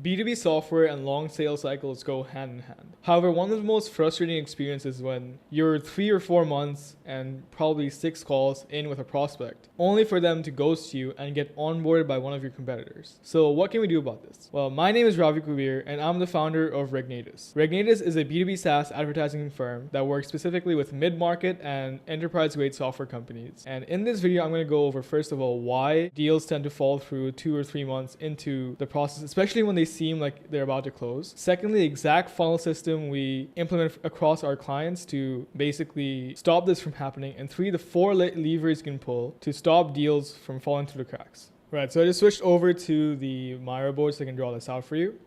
B2B software and long sales cycles go hand in hand. However, one of the most frustrating experiences is when you're 3 or 4 months and probably 6 calls in with a prospect, only for them to ghost you and get onboarded by one of your competitors. So what can we do about this? Well, my name is Ravi Kubir and I'm the founder of Regnatus. Regnatus is a B2B SaaS advertising firm that works specifically with mid-market and enterprise-grade software companies. And in this video, I'm going to go over, first of all, why deals tend to fall through 2 or 3 months into the process, especially when they seem like they're about to close. Secondly, the exact funnel system we implement across our clients to basically stop this from happening. And 3, the 4 levers you can pull to stop deals from falling through the cracks. Right, so I just switched over to the Miro board so I can draw this out for you.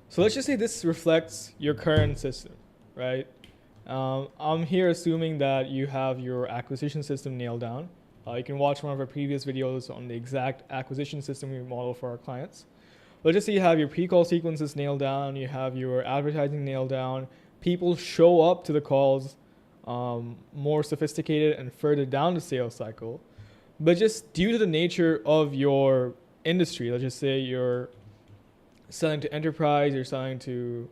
So let's just say this reflects your current system, right? I'm here assuming that you have your acquisition system nailed down. You can watch one of our previous videos on the exact acquisition system we model for our clients. Let's just say you have your pre-call sequences nailed down, you have your advertising nailed down, people show up to the calls more sophisticated and further down the sales cycle. But just due to the nature of your industry, let's just say you're selling to enterprise, you're selling to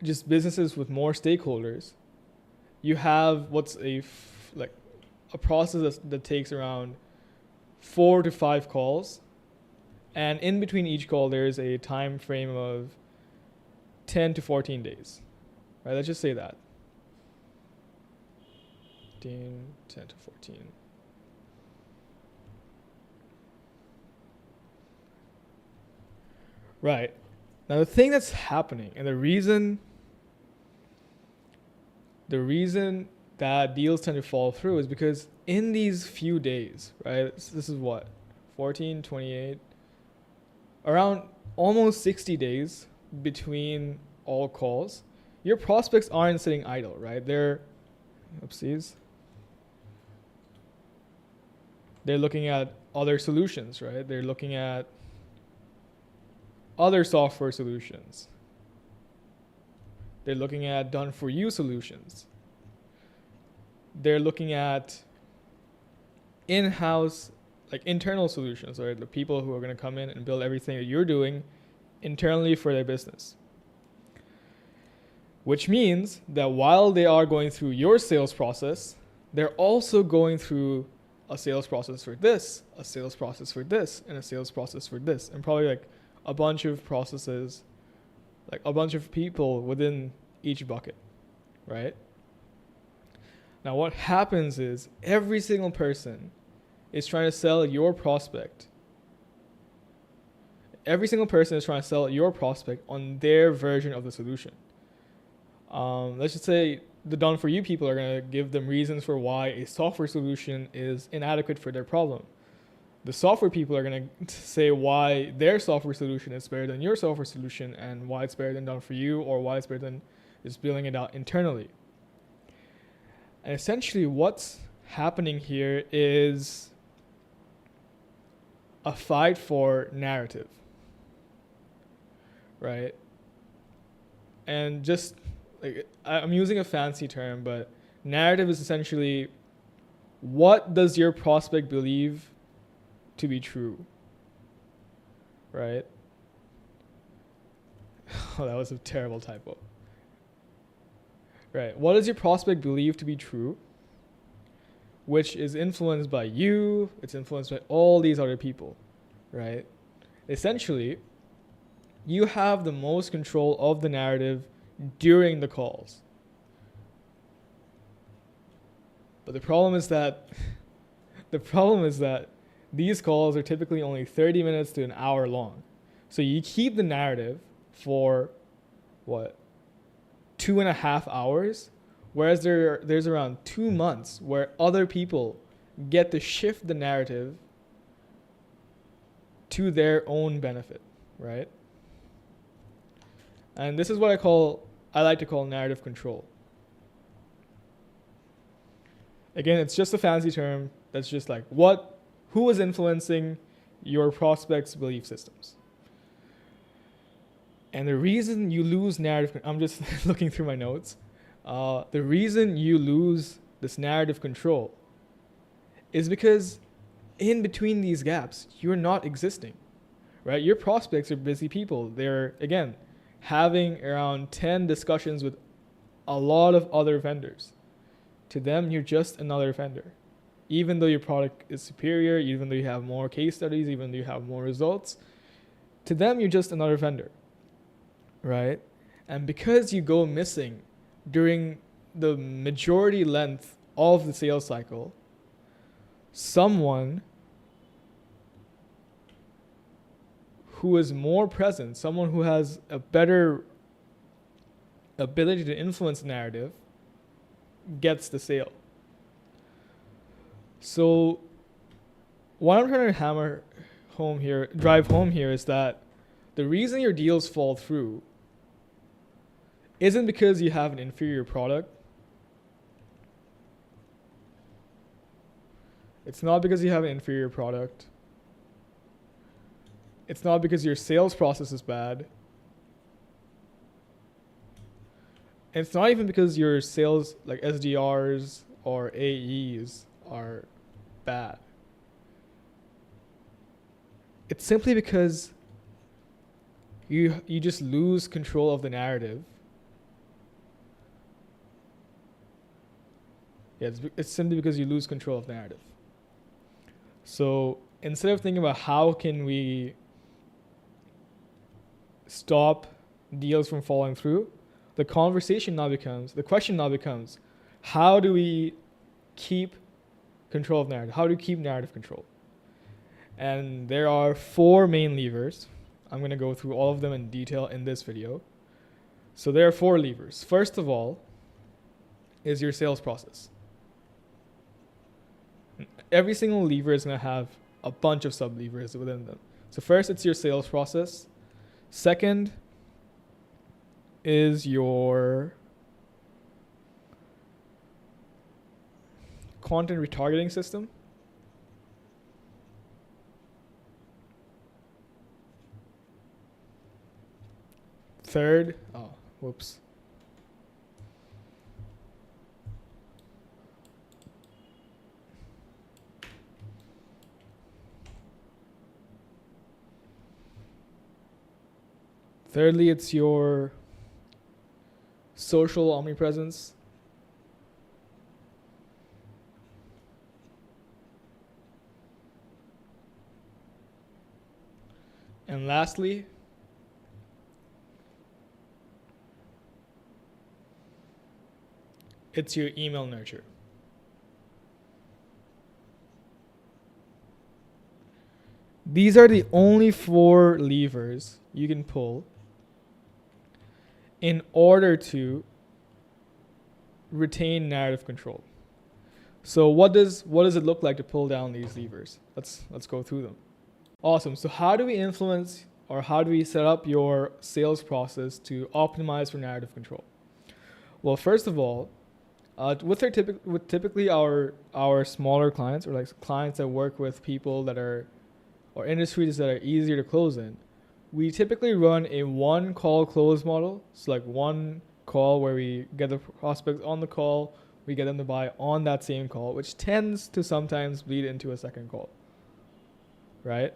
just businesses with more stakeholders, you have what's a process that takes around 4 to 5 calls. And in between each call, there's a time frame of 10 to 14 days. Right? Let's just say that. 10 to 14. Right. Now the thing that's happening and the reason that deals tend to fall through is because in these few days, right? This is what? 14, 28, around almost 60 days between all calls, your prospects aren't sitting idle, right? They're looking at other solutions, right? They're looking at other software solutions. They're looking at done-for-you solutions. They're looking at in-house, like internal solutions, right? The people who are going to come in and build everything that you're doing internally for their business. Which means that while they are going through your sales process, they're also going through a sales process for this, a sales process for this, and a sales process for this, and probably like a bunch of processes, like a bunch of people within each bucket, right? Now what happens is every single person is trying to sell your prospect. Every single person is trying to sell your prospect on their version of the solution. Let's just say the done-for-you people are going to give them reasons for why a software solution is inadequate for their problem. The software people are going to say why their software solution is better than your software solution and why it's better than done-for-you or why it's better than just building it out internally. And essentially what's happening here is a fight for narrative, right? And just like, I'm using a fancy term, but narrative is essentially what does your prospect believe to be true, right? Oh, that was a terrible typo. Right, what does your prospect believe to be true, which is influenced by you, it's influenced by all these other people, right? Essentially, you have the most control of the narrative during the calls. But the problem is that these calls are typically only 30 minutes to an hour long. So you keep the narrative for what? 2.5 hours, whereas there's around 2 months where other people get to shift the narrative to their own benefit, right? And this is what I like to call narrative control. Again, it's just a fancy term that's just like who is influencing your prospects' belief systems. And the reason you lose narrative, I'm just looking through my notes. The reason you lose this narrative control is because in between these gaps, you're not existing, right? Your prospects are busy people. They're, again, having around 10 discussions with a lot of other vendors. To them, you're just another vendor. Even though your product is superior, even though you have more case studies, even though you have more results, to them, you're just another vendor, right? And because you go missing during the majority length of the sales cycle, someone who is more present, someone who has a better ability to influence the narrative, gets the sale. So what I'm trying to drive home here is that the reason your deals fall through isn't because you have an inferior product. It's not because you have an inferior product. It's not because your sales process is bad. And it's not even because your sales, like SDRs or AEs, are bad. It's simply because you just lose control of the narrative. Yeah, it's simply because you lose control of the narrative. So instead of thinking about how can we stop deals from falling through, the question now becomes, how do we keep control of narrative? How do we keep narrative control? And there are 4 main levers. I'm going to go through all of them in detail in this video. So there are 4 levers. First of all is your sales process. Every single lever is going to have a bunch of sub-levers within them. So first, it's your sales process. Second is your content retargeting system. Third, Thirdly, it's your social omnipresence. And lastly, it's your email nurture. These are the only 4 levers you can pull in order to retain narrative control. So what does it look like to pull down these levers? Let's go through them. Awesome. So how do we influence, or how do we set up your sales process to optimize for narrative control? Well, first of all, with typically our smaller clients, or like clients that work with people that are, or industries that are easier to close in, we typically run a 1 call close model. So like 1 call where we get the prospect on the call, we get them to buy on that same call, which tends to sometimes bleed into a second call, right?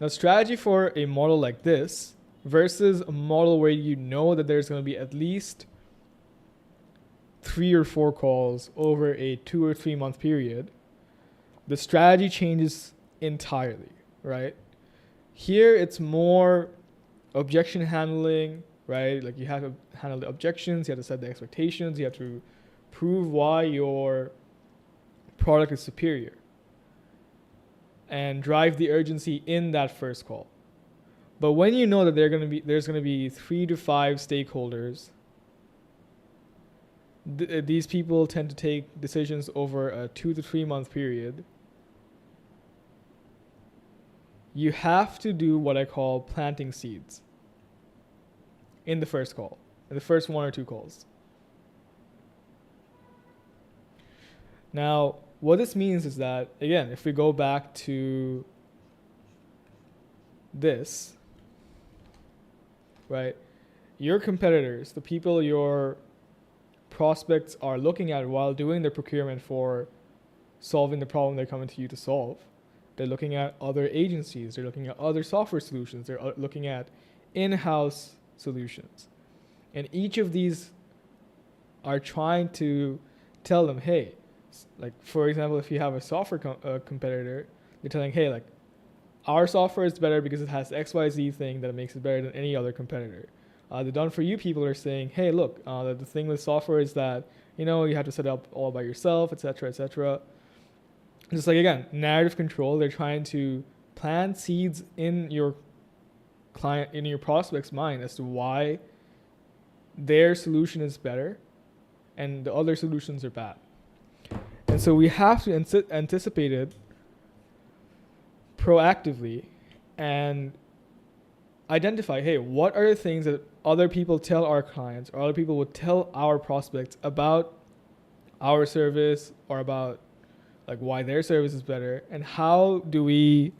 Now, strategy for a model like this versus a model where you know that there's going to be at least 3 or 4 calls over a 2 or 3 month period, the strategy changes entirely, right? Here, it's more objection handling, right? Like you have to handle the objections, you have to set the expectations, you have to prove why your product is superior and drive the urgency in that first call. But when you know that there's going to be 3 to 5 stakeholders, these people tend to take decisions over a 2 to 3 month period. You have to do what I call planting seeds in the first call, in the first 1 or 2 calls. Now, what this means is that, again, if we go back to this, right, your competitors, the people your prospects are looking at while doing their procurement for solving the problem they're coming to you to solve, They're looking at other agencies. They're looking at other software solutions. They're looking at in-house solutions. And each of these are trying to tell them, hey, like for example, if you have a software competitor, they're telling, hey, like our software is better because it has XYZ thing that makes it better than any other competitor. The done for you people are saying, hey, look, the thing with software is that, you have to set it up all by yourself, etc., etc. Just like, again, narrative control. They're trying to plant seeds in your client, in your prospect's mind as to why their solution is better and the other solutions are bad. And so we have to anticipate it proactively and identify, hey, what are the things that other people tell our clients or other people would tell our prospects about our service or about like why their service is better, and how do we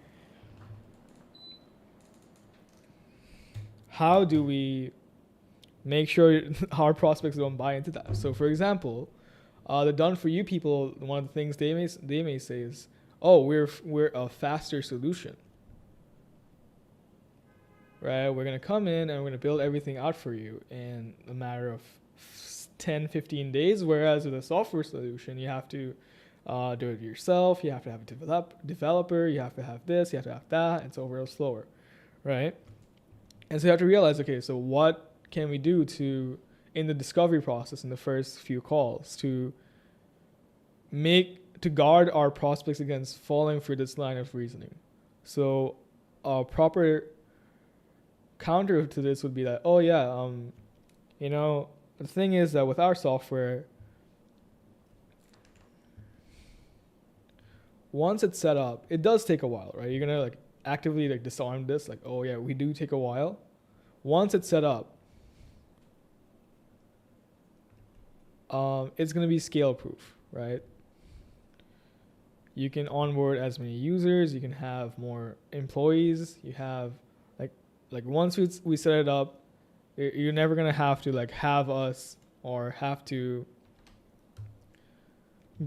make sure our prospects don't buy into that. So for example, the done for you people, one of the things they may say is, oh, we're a faster solution, right? We're going to come in and we're going to build everything out for you in a matter of 10, 15 days. Whereas with a software solution, you have to do it yourself. You have to have a developer. You have to have this. You have to have that. It's overall slower, right? And so you have to realize, okay, so what can we do in the discovery process in the first few calls to guard our prospects against falling for this line of reasoning? So a proper counter to this would be that, oh yeah, the thing is that with our software, once it's set up, it does take a while, right? You're gonna like actively like disarm this, like, oh yeah, we do take a while. Once it's set up, it's gonna be scale proof, right? You can onboard as many users, you can have more employees, you have like once we set it up, you're never gonna have to like have us or have to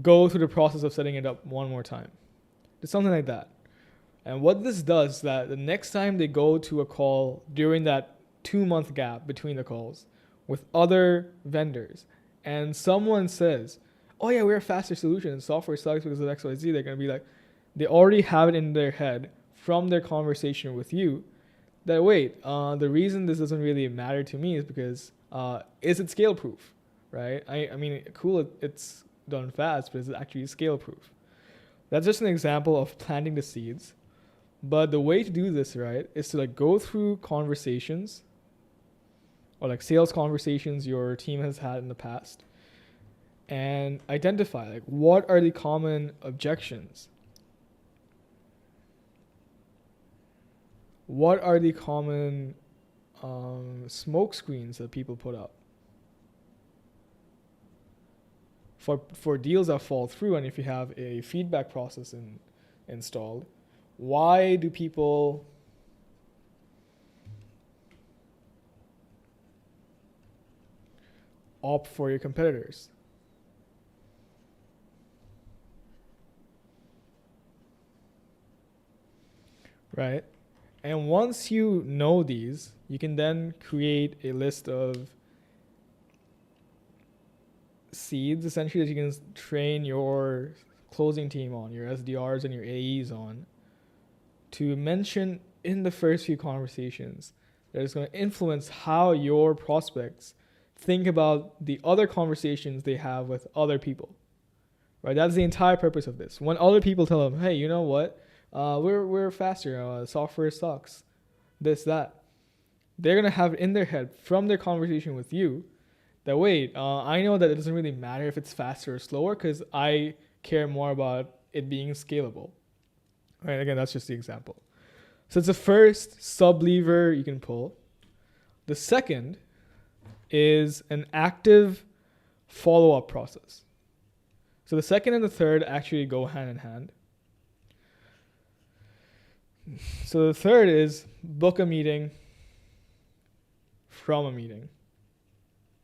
go through the process of setting it up one more time. It's something like that. And what this does is that the next time they go to a call during that 2-month gap between the calls with other vendors and someone says, oh yeah, we're a faster solution and software sucks because of XYZ, they're going to be like, they already have it in their head from their conversation with you that, wait, the reason this doesn't really matter to me is because is it scale proof, right? I mean, cool, it's done fast, but is it actually scale proof? That's just an example of planting the seeds. But the way to do this, right, is to like go through conversations or like sales conversations your team has had in the past and identify like what are the common objections? What are the common smoke screens that people put up for deals that fall through? And if you have a feedback process installed, why do people opt for your competitors? Right? And once you know these, you can then create a list of seeds essentially that you can train your closing team on, your SDRs and your AEs on, to mention in the first few conversations that is going to influence how your prospects think about the other conversations they have with other people, right? That's the entire purpose of this. When other people tell them, hey, you know what? We're faster. Software sucks. This, that. They're going to have it in their head from their conversation with you that, wait, I know that it doesn't really matter if it's faster or slower because I care more about it being scalable. Right? Again, that's just the example. So it's the first sub lever you can pull. The second is an active follow-up process. So the second and the third actually go hand in hand. So the third is book a meeting from a meeting,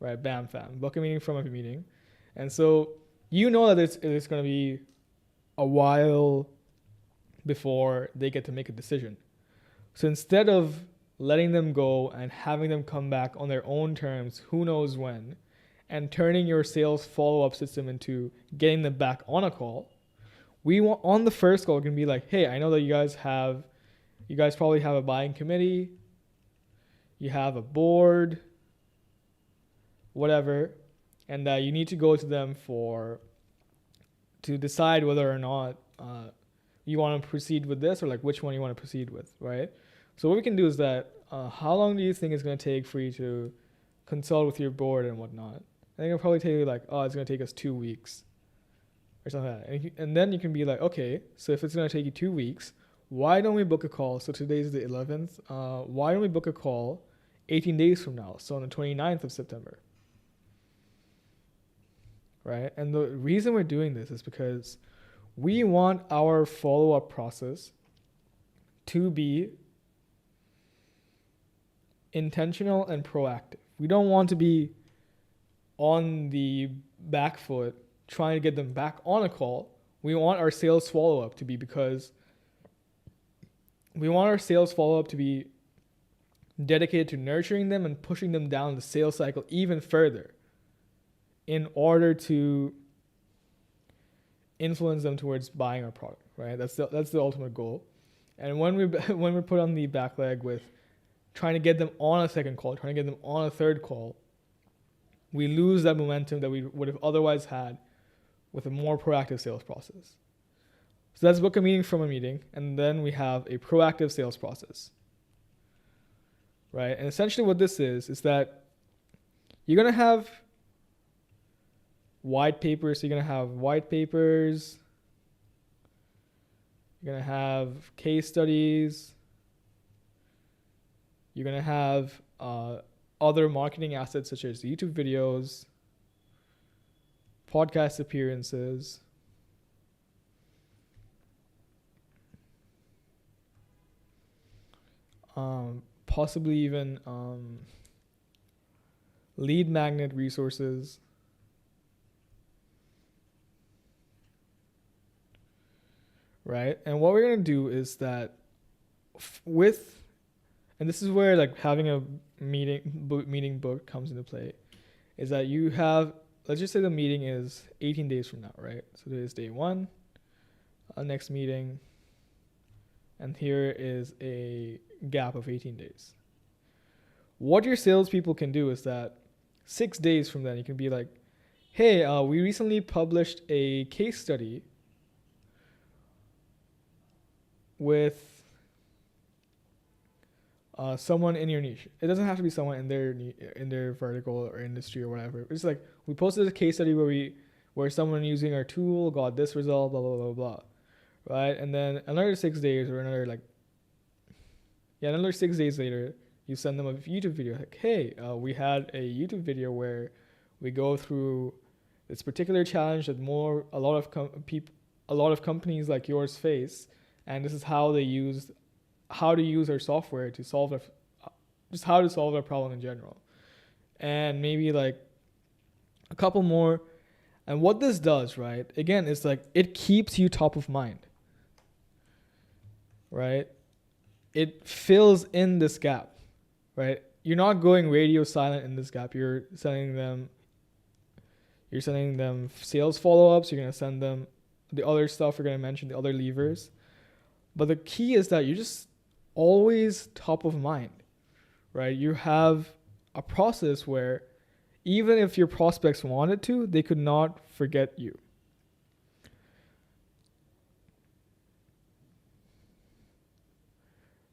right? BAMFAM, book a meeting from a meeting. And so you know that it's going to be a while before they get to make a decision. So instead of letting them go and having them come back on their own terms, who knows when, and turning your sales follow-up system into getting them back on a call, we want on the first call can be like, hey, I know that you guys probably have a buying committee, you have a board, whatever, and that you need to go to them to decide whether or not you want to proceed with this, or like which one you want to proceed with, right? So what we can do is that, how long do you think it's going to take for you to consult with your board and whatnot? I think it'll probably take you like, it's going to take us 2 weeks or something like that. And then you can be like, okay, so if it's going to take you 2 weeks, why don't we book a call? So today's the 11th. Why don't we book a call 18 days from now? So on the 29th of September. Right? And the reason we're doing this is because we want our follow-up process to be intentional and proactive. We don't want to be on the back foot trying to get them back on a call. We want our sales follow-up to be dedicated to nurturing them and pushing them down the sales cycle even further in order to influence them towards buying our product, right? That's the ultimate goal. And when we put on the back leg with trying to get them on a second call, trying to get them on a third call, we lose that momentum that we would have otherwise had with a more proactive sales process. So that's book a meeting from a meeting, and then we have a proactive sales process, right? And essentially what this is that you're going to have white papers. So you're going to have white papers. You're going to have case studies. You're going to have other marketing assets such as YouTube videos, podcast appearances, possibly even lead magnet resources. Right? And what we're going to do is that and this is where like having a meeting book comes into play, is that you have, let's just say the meeting is 18 days from now, right? So today is day 1, next meeting, and here is a gap of 18 days. What your salespeople can do is that 6 days from then, you can be like, hey, we recently published a case study with someone in your niche. It doesn't have to be someone in their vertical or industry or whatever. It's like we posted a case study where someone using our tool got this result, blah blah blah blah, right? And then another 6 days or another 6 days later, you send them a YouTube video like, hey, we had a YouTube video where we go through this particular challenge that a lot of companies like yours face, and this is how to use our software to solve their problem in general. And maybe like a couple more. And what this does, right, again, is like it keeps you top of mind, right? It fills in this gap, right? You're not going radio silent in this gap. You're sending them sales follow-ups. You're going to send them the other stuff. You're going to mention the other levers. But the key is that you're just always top of mind, right? You have a process where even if your prospects wanted to, they could not forget you.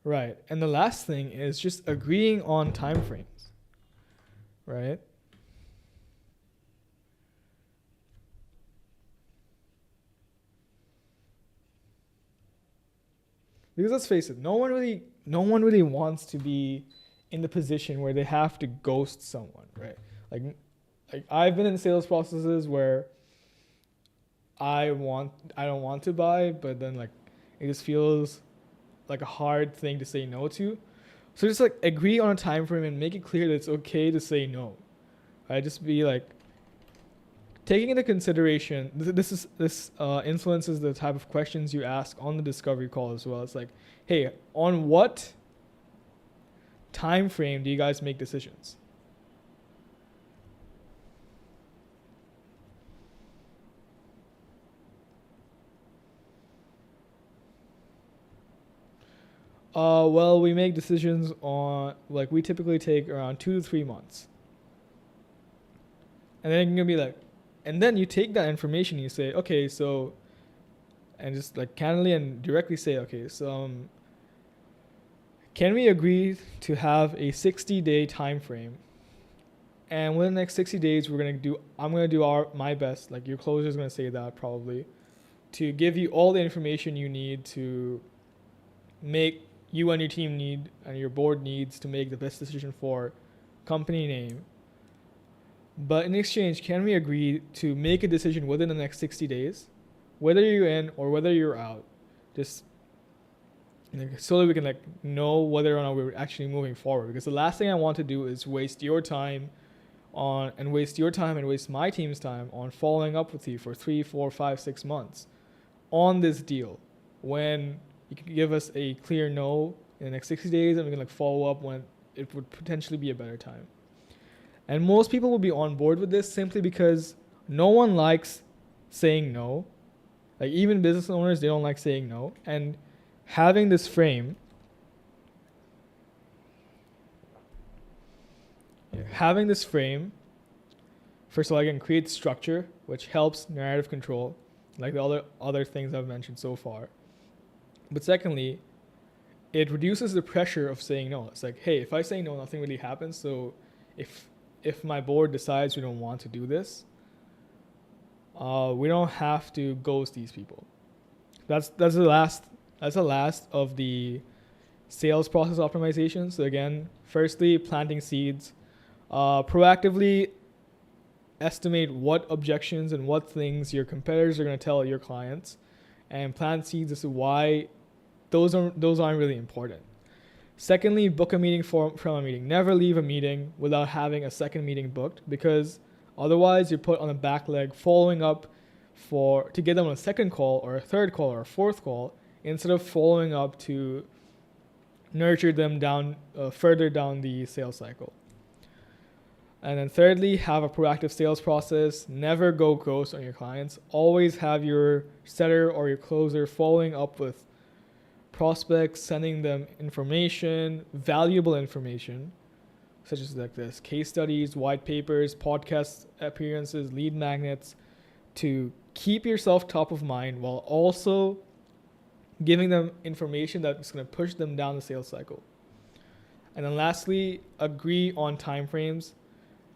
Right. And the last thing is just agreeing on timeframes, right? Because let's face it, no one really wants to be in the position where they have to ghost someone, right? Like I've been in sales processes where I don't want to buy, but then like it just feels like a hard thing to say no to. So just like agree on a time frame and make it clear that it's okay to say no. Right? Just be like, taking into consideration, this influences the type of questions you ask on the discovery call as well. It's like, hey, on what time frame do you guys make decisions? Well, we make decisions on, like, we typically take around 2 to 3 months. And then you're gonna be like, and then you take that information, you say, okay, so, and just like candidly and directly say, okay, so can we agree to have a 60-day time frame? And within the next 60 days, I'm gonna do my best. Like your closer is gonna say that probably, to give you all the information you need to make you and your team need and your board needs to make the best decision for company name. But in exchange, can we agree to make a decision within the next 60 days, whether you're in or whether you're out, just so that we can know whether or not we're actually moving forward? Because the last thing I want to do is waste your time and waste my team's time on following up with you for 3, 4, 5, 6 months on this deal, when you can give us a clear no in the next 60 days and we can follow up when it would potentially be a better time. And most people will be on board with this simply because no one likes saying no. Like even business owners, they don't like saying no. And having this frame, first of all, again, creates structure, which helps narrative control, like the other things I've mentioned so far. But secondly, it reduces the pressure of saying no. It's like, hey, if I say no, nothing really happens. So if my board decides we don't want to do this, we don't have to ghost these people. That's the last of the sales process optimization. So again, firstly, planting seeds, proactively estimate what objections and what things your competitors are going to tell your clients, and plant seeds as to why those aren't really important. Secondly, book a meeting from a meeting. Never leave a meeting without having a second meeting booked, because otherwise you're put on the back leg following up to get them on a second call or a third call or a fourth call, instead of following up to nurture them down further down the sales cycle. And then thirdly, have a proactive sales process. Never go ghost on your clients. Always have your setter or your closer following up with prospects, sending them information, valuable information, such as like this: case studies, white papers, podcast appearances, lead magnets, to keep yourself top of mind while also giving them information that's going to push them down the sales cycle. And then lastly, agree on timeframes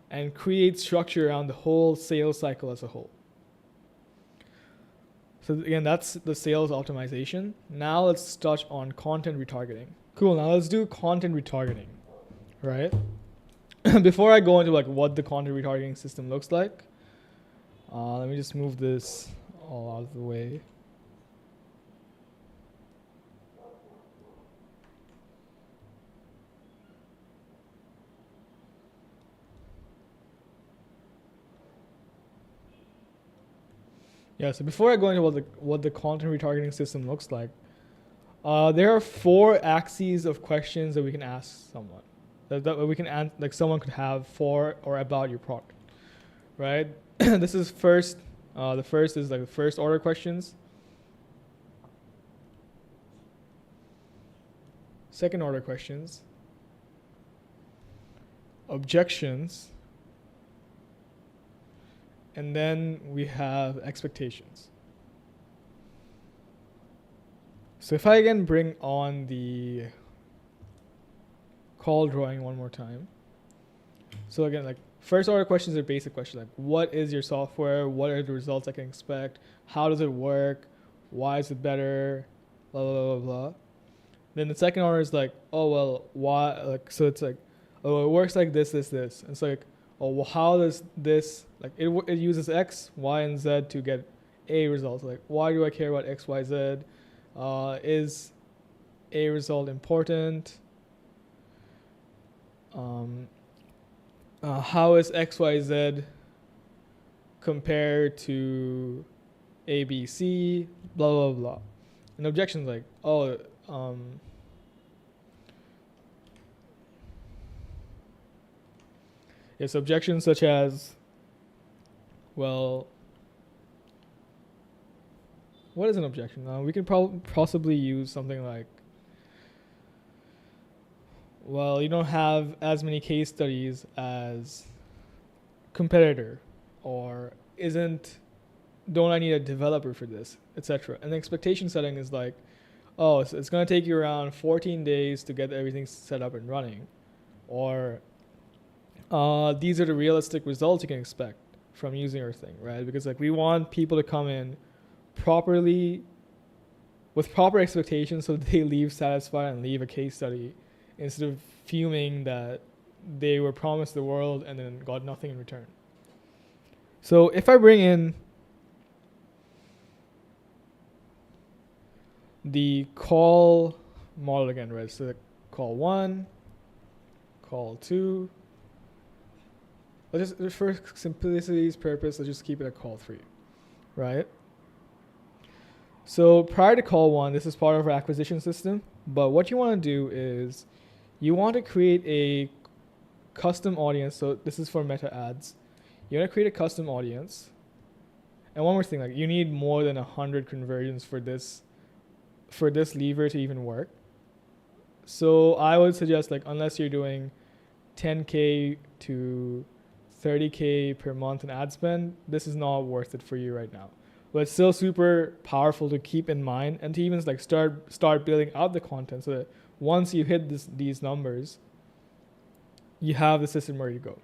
and create structure around the whole sales cycle as a whole. So again, that's the sales optimization. Now let's touch on content retargeting. Cool, now let's do content retargeting, right? Before I go into what the content retargeting system looks like, let me just move this all out of the way. Yeah, so before I go into what the content retargeting system looks like, there are 4 axes of questions that we can ask someone, that we can someone could have for or about your product, right? This is first. The first is the first order questions. Second order questions. Objections. And then we have expectations. So if I again bring on the call drawing one more time. So again, first order questions are basic questions, like what is your software? What are the results I can expect? How does it work? Why is it better? Blah, blah, blah, blah. Then the second order is why? So it's it works like this. And it's well, how does this, it uses X, Y, and Z to get A results. Why do I care about X, Y, Z? Is A result important? How is X, Y, Z compared to ABC, blah, blah, blah. And objections like, oh, yes, objections such as, well, what is an objection? We can possibly use something like, well, you don't have as many case studies as competitor, or don't I need a developer for this, etc. And the expectation setting is like, oh, so it's going to take you around 14 days to get everything set up and running, or these are the realistic results you can expect from using our thing, right? Because like we want people to come in properly with proper expectations so they leave satisfied and leave a case study instead of fuming that they were promised the world and then got nothing in return. So if I bring in the call model again, right? So call 1, call 2. Let's just, for simplicity's purpose, let's just keep it at call 3, right? So prior to call 1, this is part of our acquisition system. But what you want to do is you want to create a custom audience. So this is for meta ads. You want to create a custom audience. And one more thing, like you need more than 100 conversions for this lever to even work. So I would suggest, like, unless you're doing 10K to 30K per month in ad spend, this is not worth it for you right now. But it's still super powerful to keep in mind and to even like start building out the content so that once you hit these numbers, you have the system ready to go.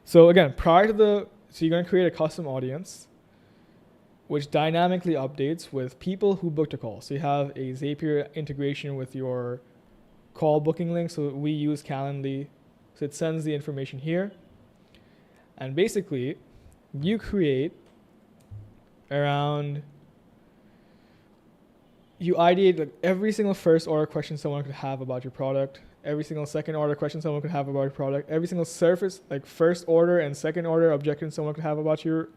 So again, so you're going to create a custom audience which dynamically updates with people who booked a call. So you have a Zapier integration with your call booking link. So we use Calendly. So it sends the information here. And basically, you create you ideate like every single first order question someone could have about your product, every single second order question someone could have about your product, every single first order and second order objection someone could have about your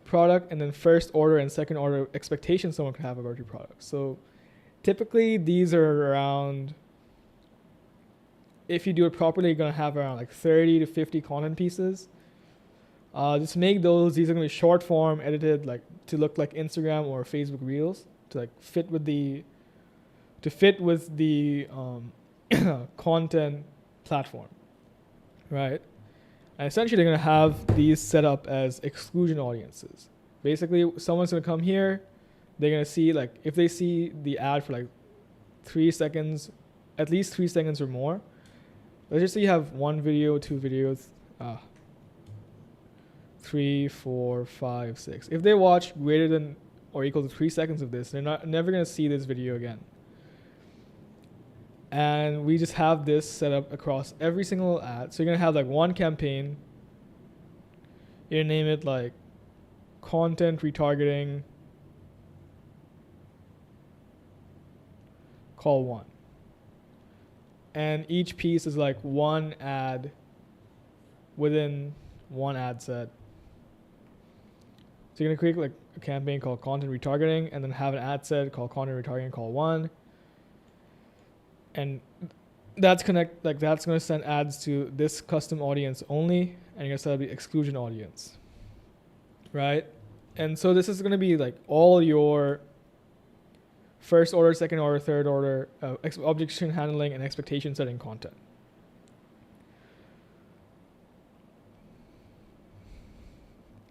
product, and then first order and second order expectations someone could have about your product. So typically these are around, if you do it properly, you're going to have around like 30 to 50 content pieces. Just make these are going to be short form, edited like to look like Instagram or Facebook Reels, to like fit with the content platform, right? And essentially they're going to have these set up as exclusion audiences. Basically, someone's going to come here, they're going to see, like, if they see the ad for like 3 seconds, at least 3 seconds or more. Let's just say you have 1 video, 2 videos, 3, 4, 5, 6. If they watch greater than or equal to 3 seconds of this, they're never going to see this video again. And we just have this set up across every single ad. So you're going to have like one campaign. You're going to name it like content retargeting call 1. And each piece is like one ad within one ad set. So you're going to create like a campaign called content retargeting and then have an ad set called content retargeting call 1. And that's going to send ads to this custom audience only, and you're going to set up the exclusion audience, right? And so this is going to be like all your first order, second order, third order objection handling and expectation setting content.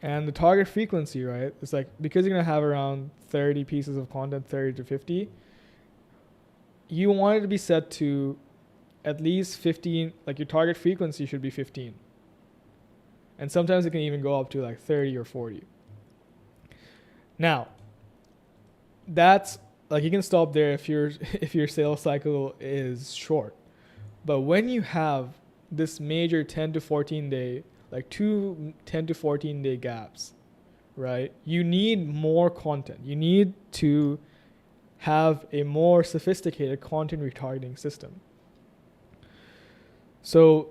And the target frequency, right? It's like, because you're going to have around 30 pieces of content, 30 to 50, you want it to be set to at least 15, like your target frequency should be 15. And sometimes it can even go up to like 30 or 40. Now, that's like, you can stop there if your sales cycle is short. But when you have this major 10 to 14 day, like 2 10 to 14 day gaps, right? You need more content. You need to have a more sophisticated content retargeting system. So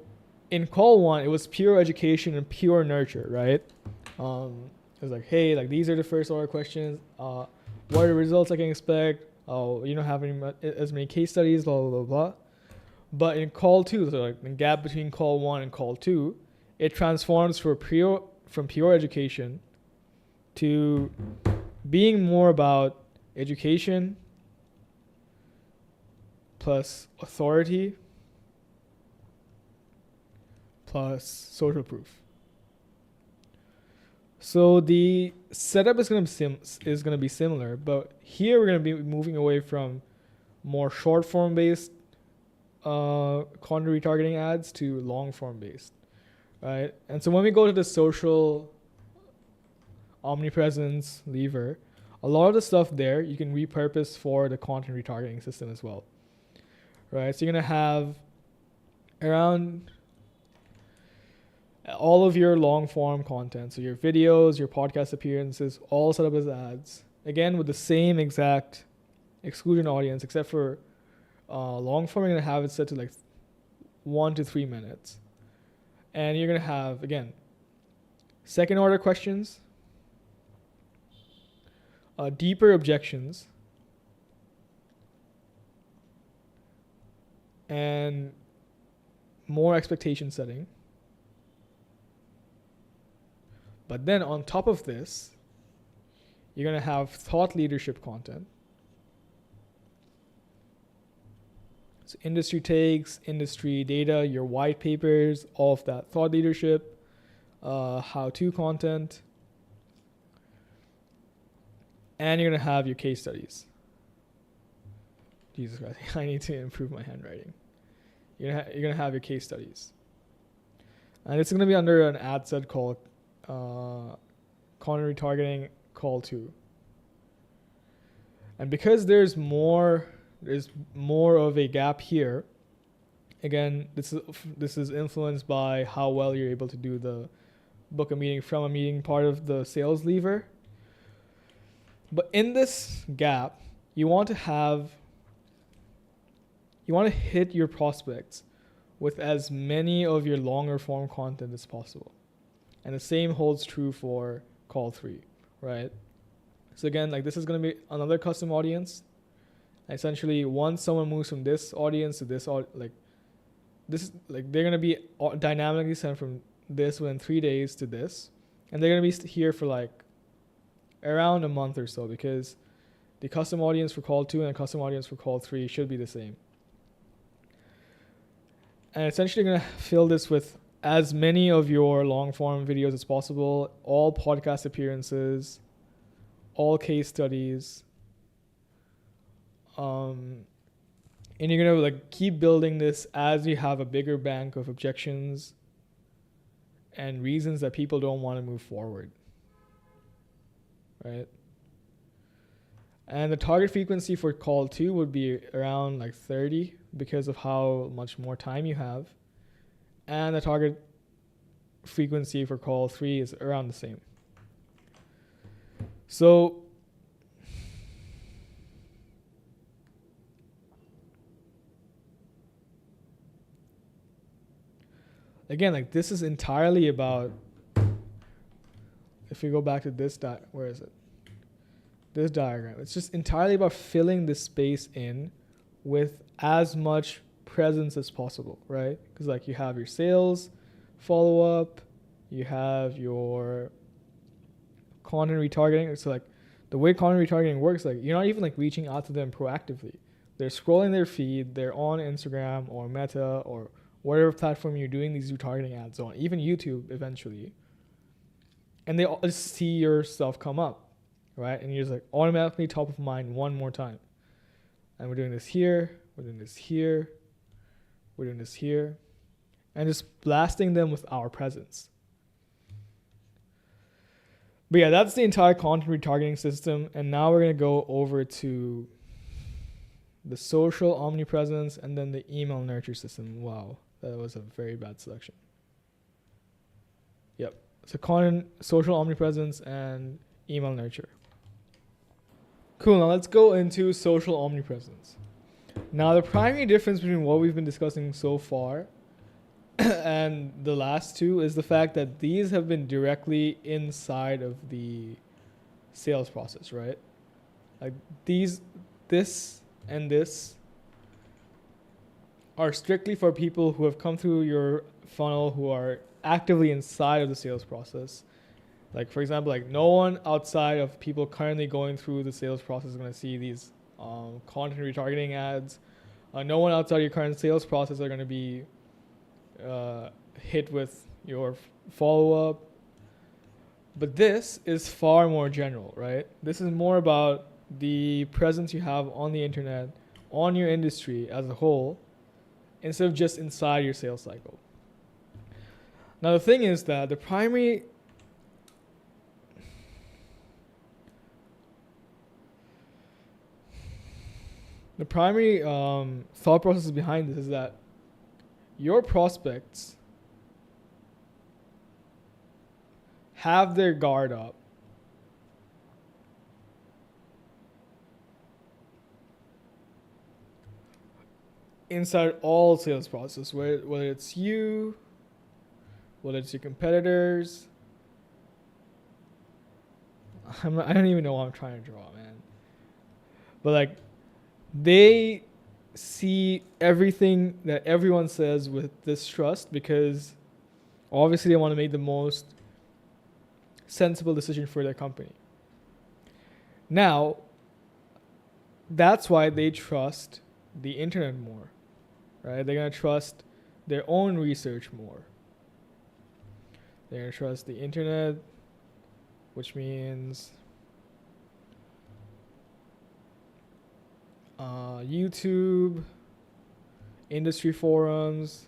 in call 1, it was pure education and pure nurture, right? It's like, hey, like these are the first order questions. What are the results I can expect? You don't have as many case studies, blah, blah, blah, blah. But in call 2, so like the gap between call 1 and call 2, it transforms from pure education to being more about education plus authority plus social proof. So the setup is going to be similar, but here we're going to be moving away from more short form based content retargeting ads to long form based, right? And so when we go to the social omnipresence lever, a lot of the stuff there you can repurpose for the content retargeting system as well, right? So you're going to have around all of your long form content, so your videos, your podcast appearances, all set up as ads, again with the same exact exclusion audience, except for long form you're going to have it set to like 1 to 3 minutes, and you're going to have, again, second order questions, deeper objections, and more expectation setting. But then on top of this, you're going to have thought leadership content. So industry takes, industry data, your white papers, all of that. Thought leadership, how-to content. And you're going to have your case studies. Jesus Christ, I need to improve my handwriting. You're going to have your case studies. And it's going to be under an ad set called content retargeting call 2. And because there's more of a gap here, again, this is influenced by how well you're able to do the book a meeting from a meeting part of the sales lever. But in this gap, you want to hit your prospects with as many of your longer form content as possible. And the same holds true for call 3, right? So again, like this is going to be another custom audience. Essentially, once someone moves from this audience to this, they're going to be dynamically sent from this within 3 days to this, and they're going to be here for like around a month or so, because the custom audience for call 2 and the custom audience for call 3 should be the same. And essentially, you're going to fill this with as many of your long form videos as possible, all podcast appearances, all case studies, and you're going to like keep building this as you have a bigger bank of objections and reasons that people don't want to move forward, right? And the target frequency for call 2 would be around like 30 because of how much more time you have. And the target frequency for call 3 is around the same. So again, like this is entirely about, if we go back to this where is it? This diagram. It's just entirely about filling this space in with as much presence as possible, right? Because like you have your sales follow-up, you have your content retargeting. So like the way content retargeting works, like you're not even like reaching out to them proactively. They're scrolling their feed, they're on Instagram or Meta or whatever platform you're doing these retargeting ads on, even YouTube eventually. And they all just see your stuff come up, right? And you're just like automatically top of mind one more time. And we're doing this here, we're doing this here, we're doing this here, and just blasting them with our presence. But yeah, that's the entire content retargeting system. And now we're going to go over to the social omnipresence and then the email nurture system. Wow, that was a very bad selection. Yep. So content, social omnipresence, and email nurture. Cool, now let's go into social omnipresence. Now the primary difference between what we've been discussing so far And the last two is the fact that these have been directly inside of the sales process, right? Like these, this and this are strictly for people who have come through your funnel, who are actively inside of the sales process. Like for example, like no one outside of people currently going through the sales process is going to see these content retargeting ads. No one outside your current sales process are going to be hit with your follow-up. But this is far more general, right? This is more about the presence you have on the internet, on your industry as a whole, instead of just inside your sales cycle. Now the thing is that the primary thought process behind this is that your prospects have their guard up inside all sales process, whether it's you, whether it's your competitors. I don't even know what I'm trying to draw, man. But like, they see everything that everyone says with distrust because obviously they want to make the most sensible decision for their company. Now, that's why they trust the internet more, right? They're going to trust their own research more. They're going to trust the internet, which means YouTube, industry forums,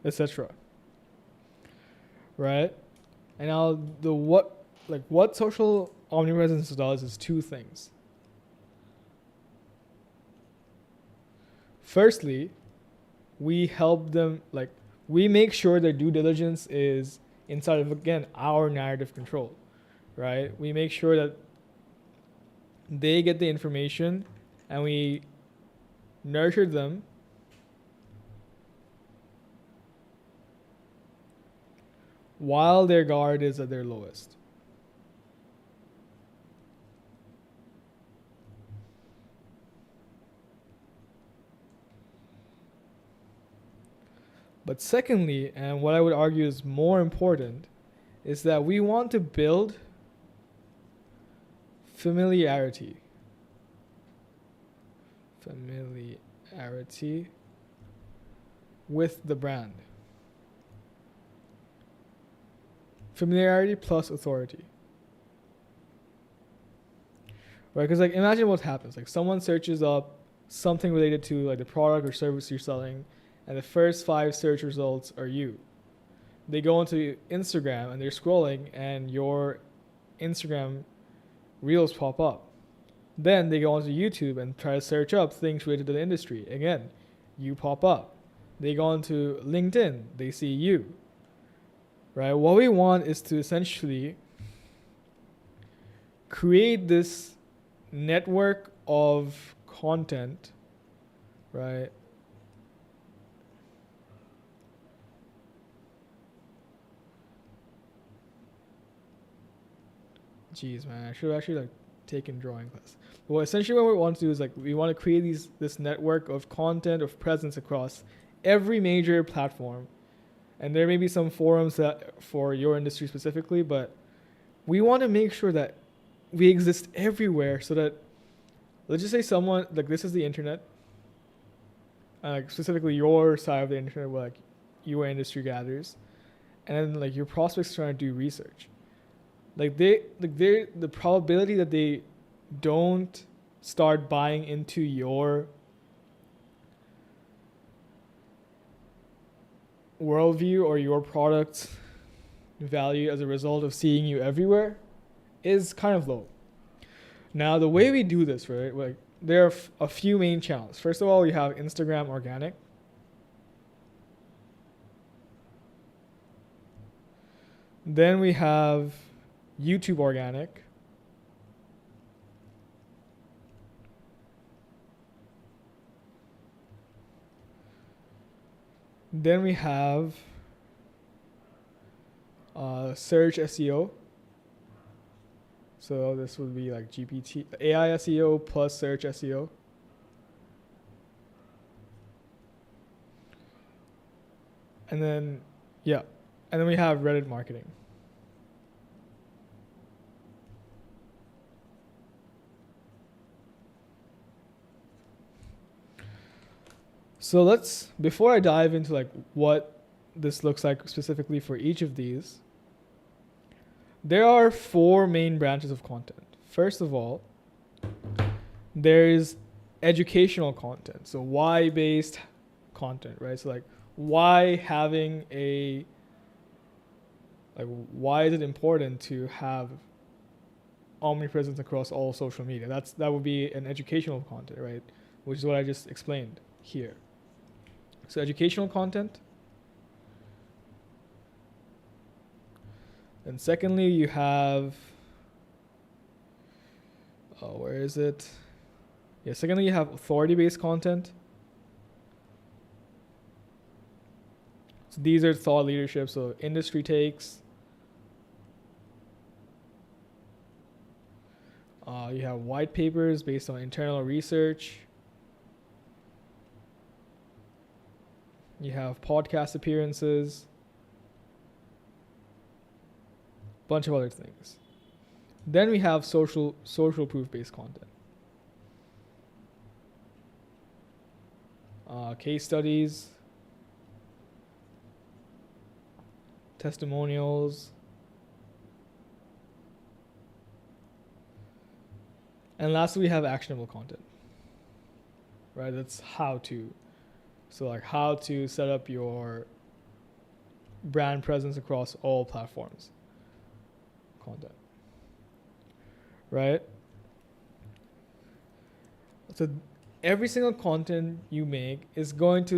etc. Right? And now what social omnipresence does is two things. Firstly, we help them, we make sure their due diligence is inside of, again, our narrative control, right? We make sure that they get the information and we nurture them while their guard is at their lowest. But secondly, and what I would argue is more important, is that we want to build familiarity. Familiarity with the brand. Familiarity plus authority. Right? Because imagine what happens. Someone searches up something related to the product or service you're selling, and the first 5 search results are you. They go into Instagram and they're scrolling and your Instagram reels pop up. Then they go onto YouTube and try to search up things related to the industry. Again, you pop up. They go onto LinkedIn, they see you. Right? What we want is to essentially create this network of content, right? Jeez, man, I should have actually taken drawing class. Well, essentially what we want to do is we want to create this network of content, of presence across every major platform. And there may be some forums that for your industry specifically, but we want to make sure that we exist everywhere so that, let's just say someone, this is the internet, specifically your side of the internet where your industry gathers, and then your prospects trying to do research. The probability that they don't start buying into your worldview or your product's value as a result of seeing you everywhere is kind of low. Now, the way we do this, right? There are a few main channels. First of all, we have Instagram organic. Then we have YouTube organic. Then we have search SEO. So this would be like GPT, AI SEO plus search SEO. And then, yeah. And then we have Reddit marketing. So before I dive into like what this looks like specifically for each of these, there are 4 main branches of content. First of all, there is educational content. So why-based content, right? So like why is it important to have omnipresence across all social media? That would be an educational content, right? Which is what I just explained here. So educational content. And secondly, you have, where is it? Yeah, secondly, you have authority-based content. So these are thought leadership, so industry takes. You have white papers based on internal research. You have podcast appearances. Bunch of other things. Then we have social proof-based content. Case studies, testimonials, and lastly we have actionable content. Right? That's how to. So like how to set up your brand presence across all platforms. Content. Right? So every single content you make is going to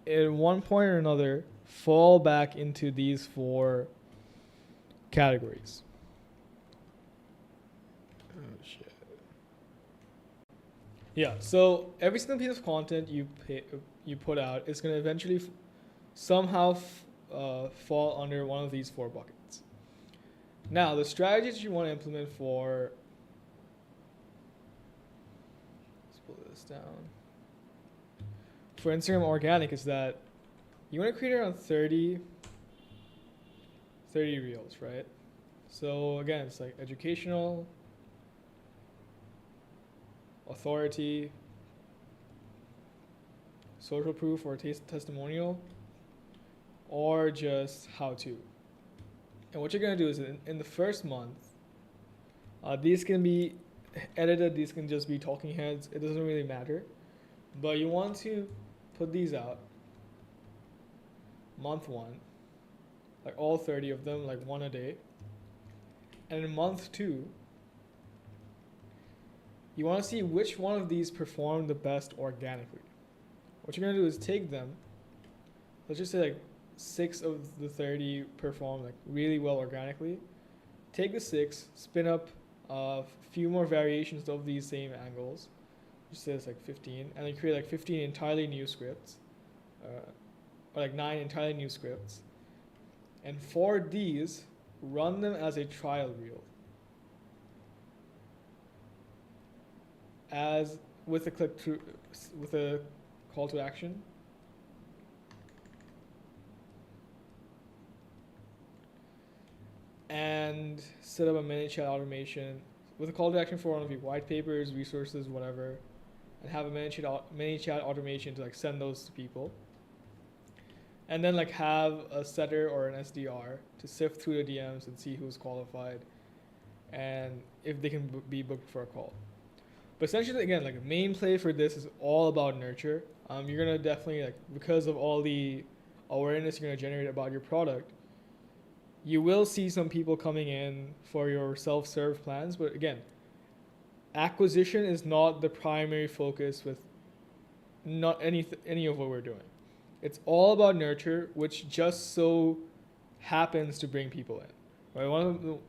at one point or another fall back into these 4 categories. Oh shit. Yeah, so every single piece of content you put out is going to eventually somehow fall under one of these 4 buckets. Now, the strategies you want to implement for, let's pull this down. For Instagram organic is that you want to create around 30 reels, right? So again, it's like educational, authority, social proof or testimonial, or just how to. And what you're going to do is in the first month, these can be edited, these can just be talking heads, it doesn't really matter. But you want to put these out month 1, like all 30 of them, like 1 a day. And in month 2, you want to see which one of these perform the best organically. What you're going to do is take them, let's just say like 6 of the 30 perform like really well organically. Take the 6, spin up a few more variations of these same angles, just say it's like 15, and then create like 15 entirely new scripts, or like 9 entirely new scripts. And for these, run them as a trial reel, as with a click through, with a call to action. And set up a mini chat automation with a call to action for one of your white papers, resources, whatever, and have a mini chat automation to like send those to people. And then like have a setter or an SDR to sift through the DMs and see who's qualified and if they can be booked for a call. But essentially, again, like the main play for this is all about nurture. You're gonna definitely, like, because of all the awareness you're gonna generate about your product, you will see some people coming in for your self-serve plans. But again, acquisition is not the primary focus with not any of what we're doing. It's all about nurture, which just so happens to bring people in. Right?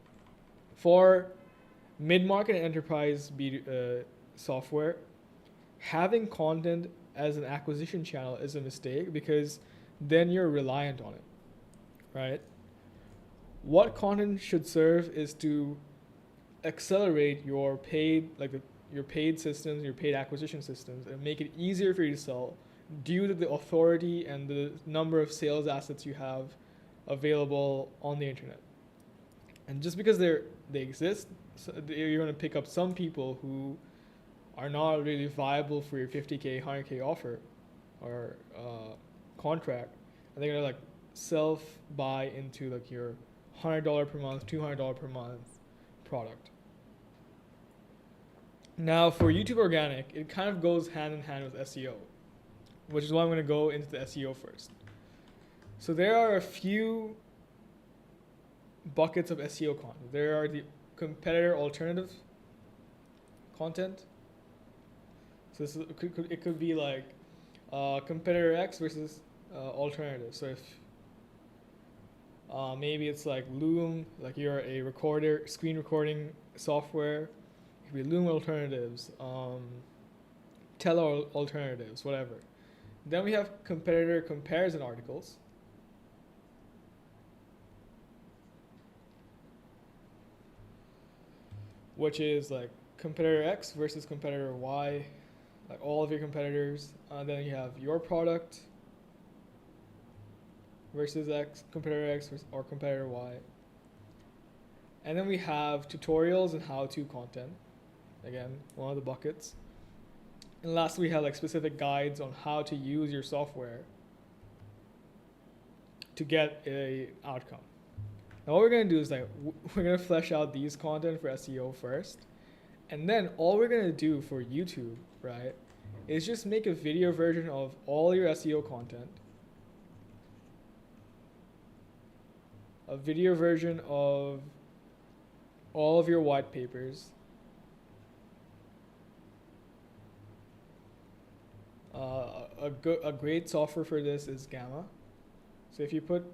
For mid-market and enterprise software, having content as an acquisition channel is a mistake because then you're reliant on it, right? What content should serve is to accelerate your paid, your paid systems, your paid acquisition systems, and make it easier for you to sell due to the authority and the number of sales assets you have available on the internet. And just because they exist, so you're going to pick up some people who are not really viable for your 50K, 100K offer or contract, and they're going to like self-buy into like your $100 per month, $200 per month product. Now for YouTube organic, it kind of goes hand in hand with SEO, which is why I'm going to go into the SEO first. So there are a few buckets of SEO content. There are the competitor alternative content. So this is, it could be like competitor X versus alternative. So if maybe it's like Loom, like you're a recorder, screen recording software. It could be Loom alternatives, Tele alternatives, whatever. Then we have competitor comparison articles. Which is like competitor X versus competitor Y, like all of your competitors. Then you have your product versus X, competitor X or competitor Y. And then we have tutorials and how-to content. Again, one of the buckets. And lastly, we have like specific guides on how to use your software to get a outcome. Now what we're going to do is like, we're going to flesh out these content for SEO first. And then all we're going to do for YouTube, right, is just make a video version of all your SEO content. A video version of all of your white papers. A great software for this is Gamma. So if you put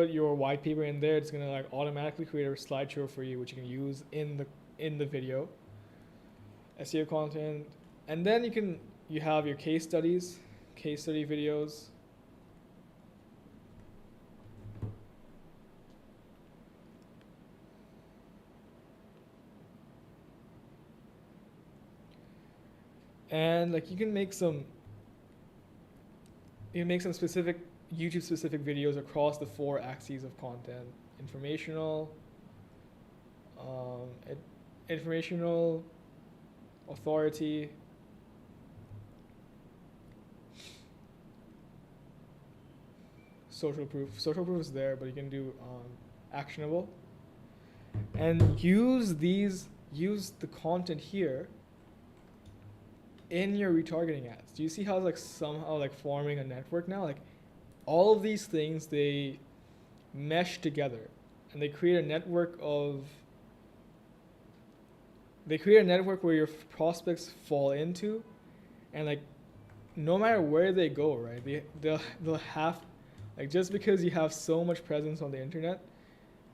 your white paper in there, it's gonna like automatically create a slideshow for you, which you can use in the video. SEO content, and then you have your case study videos. And like you can make some specific YouTube specific videos across the 4 axes of content: informational, authority, social proof. Social proof is there, but you can do actionable, and use the content here in your retargeting ads. Do you see how it's like somehow like forming a network now? Like all of these things, they mesh together and they create a network where your prospects fall into, and like no matter where they go, right, they'll have, like, just because you have so much presence on the internet,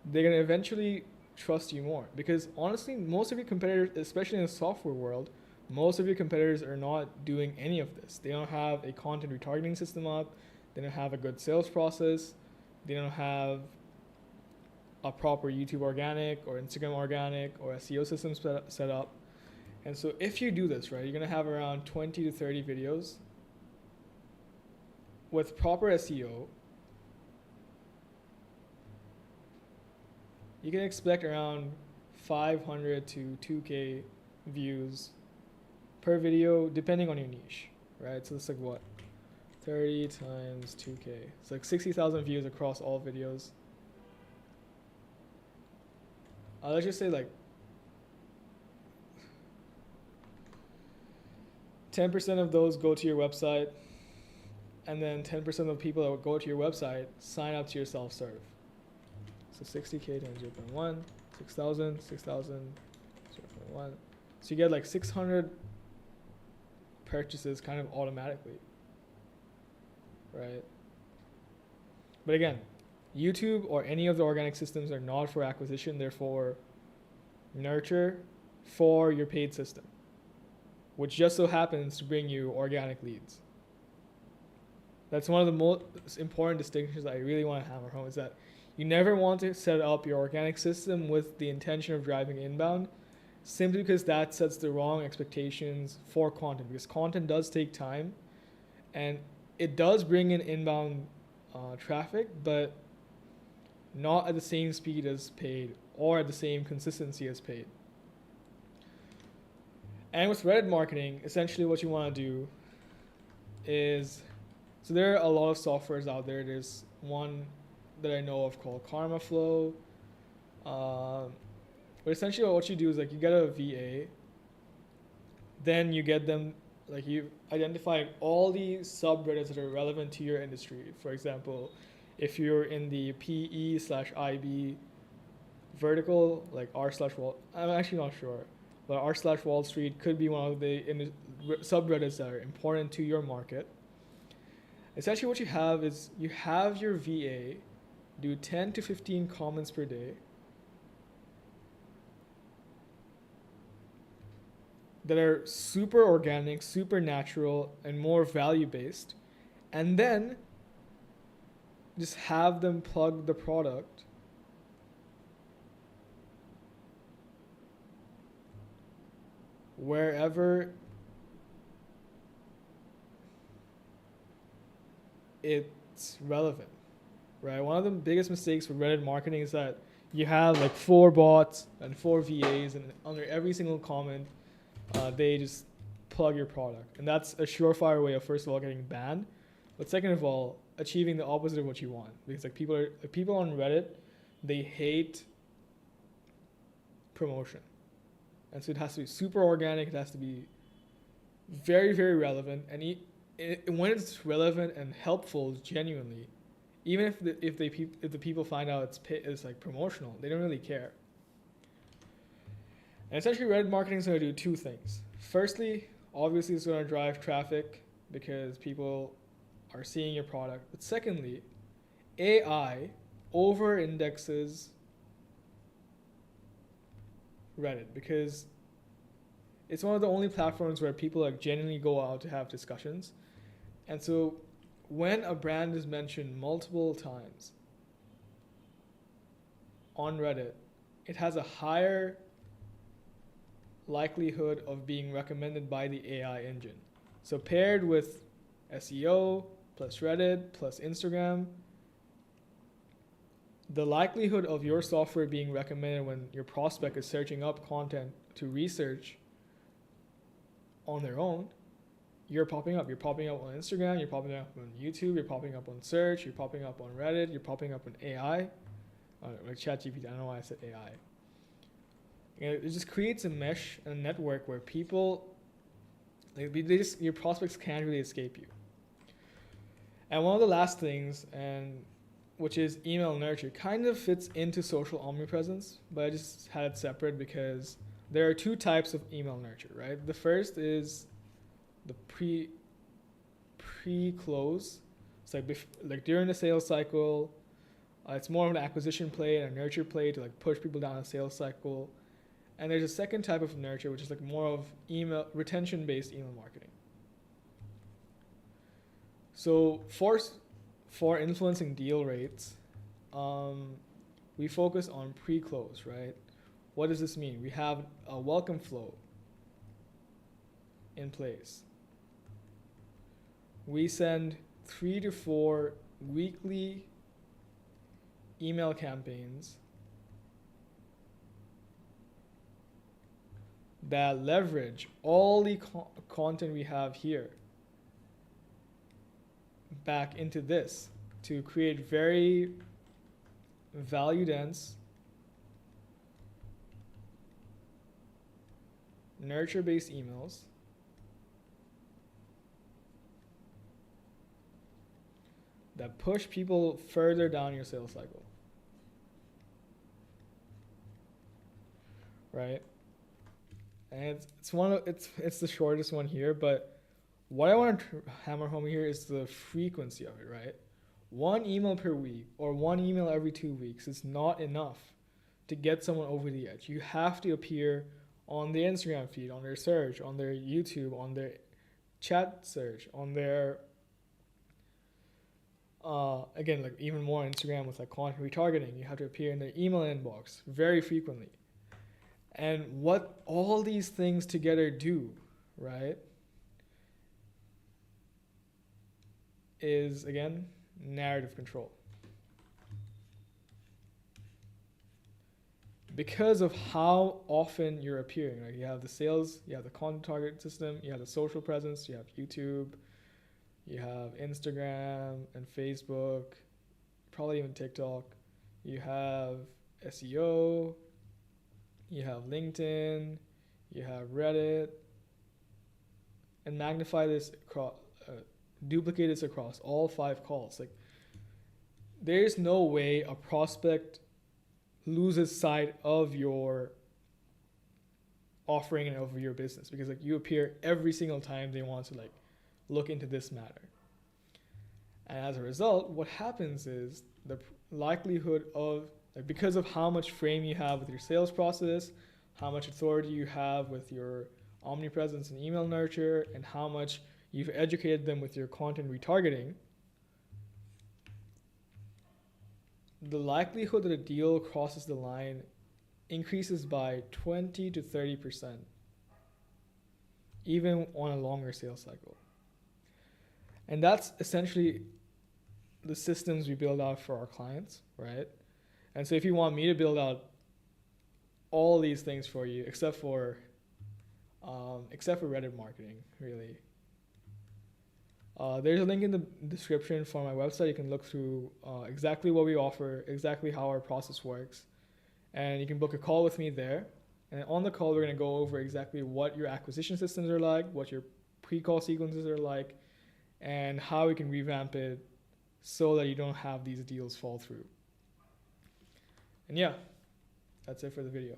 they're going to eventually trust you more. Because honestly, most of your competitors, especially in the software world, most of your competitors are not doing any of this. They don't have a content retargeting system up. They don't have a good sales process. They don't have a proper YouTube organic or Instagram organic or SEO system set up. And so if you do this, right, you're going to have around 20 to 30 videos with proper SEO. You can expect around 500 to 2K views per video, depending on your niche, right? So it's like what? 30 times 2K. It's like 60,000 views across all videos. Let's just say like 10% of those go to your website, and then 10% of the people that would go to your website sign up to your self-serve. So 60K times 0.1, 6,000, 0.1. So you get like 600 purchases kind of automatically, right? But again, YouTube or any of the organic systems are not for acquisition, they're for nurture for your paid system. which just so happens to bring you organic leads. That's one of the most important distinctions I really want to hammer home, is that you never want to set up your organic system with the intention of driving inbound, simply because that sets the wrong expectations for content, because content does take time and it does bring in inbound traffic, but not at the same speed as paid or at the same consistency as paid. And with Reddit marketing, essentially what you want to do is, so there are a lot of softwares out there. There's one that I know of called Karma Flow. But essentially what you do is like you get a VA, then you get them, like you identify all the subreddits that are relevant to your industry. For example, if you're in the PE/IB vertical, like r/wall, I'm actually not sure, but r/Wall Street could be one of the subreddits that are important to your market. Essentially what you have is you have your VA do 10 to 15 comments per day that are super organic, super natural, and more value-based, and then just have them plug the product wherever it's relevant, right? One of the biggest mistakes with Reddit marketing is that you have like 4 bots and 4 VAs, and under every single comment, they just plug your product. And that's a surefire way of, first of all, getting banned, but second of all, achieving the opposite of what you want. Because like people on Reddit, they hate promotion. And so it has to be super organic, it has to be very, very relevant, and when it's relevant and helpful genuinely, even if the people find out it's like promotional, they don't really care. And essentially Reddit marketing is going to do 2 things. Firstly, obviously it's going to drive traffic because people are seeing your product. But secondly, AI over indexes Reddit because it's one of the only platforms where people like genuinely go out to have discussions. And so when a brand is mentioned multiple times on Reddit, it has a higher likelihood of being recommended by the AI engine. So paired with SEO plus Reddit plus Instagram, the likelihood of your software being recommended when your prospect is searching up content to research on their own, you're popping up. You're popping up on Instagram, you're popping up on YouTube, you're popping up on search, you're popping up on Reddit, you're popping up on AI, like ChatGPT, I don't know why I said AI. It just creates a mesh, a network where people, your prospects can't really escape you. And one of the last things, which is email nurture, kind of fits into social omnipresence, but I just had it separate because there are 2 types of email nurture, right? The first is the pre-close. It's like during the sales cycle, it's more of an acquisition play and a nurture play to like push people down a sales cycle. And there's a second type of nurture, which is like more of retention-based email marketing. So for influencing deal rates, we focus on pre-close, right? What does this mean? We have a welcome flow in place. We send 3 to 4 weekly email campaigns that leverage all the content we have here back into this to create very value dense, nurture based emails that push people further down your sales cycle, right? And it's the shortest one here, but what I want to hammer home here is the frequency of it, right? 1 email per week or 1 email every 2 weeks is not enough to get someone over the edge. You have to appear on the Instagram feed, on their search, on their YouTube, on their chat search, on their again, like even more on Instagram with like content retargeting. You have to appear in their email inbox very frequently. And what all these things together do, right, is again narrative control. Because of how often you're appearing, like you have the sales, you have the content target system, you have the social presence, you have YouTube, you have Instagram and Facebook, probably even TikTok, you have SEO, you have LinkedIn, you have Reddit, and magnify this across, duplicate this across all 5 calls. Like, there's no way a prospect loses sight of your offering and of your business, because like you appear every single time they want to like look into this matter. And as a result, what happens is the likelihood of, like, because of how much frame you have with your sales process, how much authority you have with your omnipresence and email nurture, and how much you've educated them with your content retargeting, the likelihood that a deal crosses the line increases by 20 to 30%, even on a longer sales cycle. And that's essentially the systems we build out for our clients, right? And so if you want me to build out all these things for you, except for Reddit marketing, really, there's a link in the description for my website. You can look through exactly what we offer, exactly how our process works, and you can book a call with me there. And on the call, we're going to go over exactly what your acquisition systems are like, what your pre-call sequences are like, and how we can revamp it so that you don't have these deals fall through. And yeah, that's it for the video.